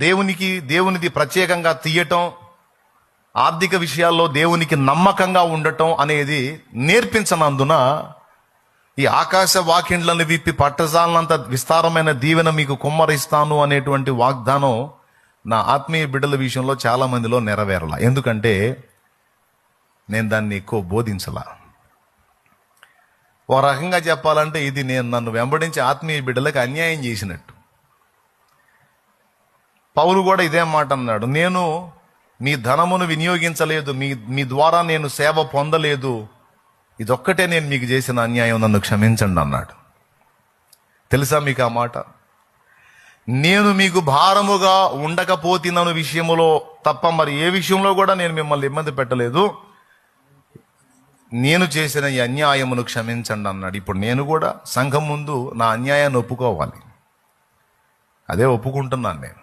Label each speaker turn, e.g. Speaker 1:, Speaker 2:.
Speaker 1: దేవునిది ప్రత్యేకంగా తీయటం, ఆర్థిక విషయాల్లో దేవునికి నమ్మకంగా ఉండటం అనేది నేర్పించనందున ఈ ఆకాశ వాకిండ్లను విప్పి పట్టజాలనంత విస్తారమైన దీవెన మీకు కుమ్మరిస్తాను అనేటువంటి వాగ్దానం నా ఆత్మీయ బిడ్డల విషయంలో చాలా మందిలో నెరవేరల. ఎందుకంటే నేను దాన్ని ఎక్కువ బోధించలా. ఓ రకంగా చెప్పాలంటే ఇది నేను నన్ను వెంబడించి ఆత్మీయ బిడ్డలకు అన్యాయం చేసినట్టు. పౌలు కూడా ఇదే మాట అన్నాడు, నేను మీ ధనమును వినియోగించలేదు, మీ ద్వారా నేను సేవ పొందలేదు, ఇదొక్కటే నేను మీకు చేసిన అన్యాయం, నన్ను క్షమించండి అన్నాడు. తెలుసా మీకు ఆ మాట? నేను మీకు భారముగా ఉండకపోతున్న విషయములో తప్ప మరి ఏ విషయంలో కూడా నేను మిమ్మల్ని ఇబ్బంది పెట్టలేదు, నేను చేసిన ఈ అన్యాయమును క్షమించండి అన్నాడు. ఇప్పుడు నేను కూడా సంఘం ముందు నా అన్యాయాన్ని ఒప్పుకోవాలి. అదే ఒప్పుకుంటున్నాను నేను.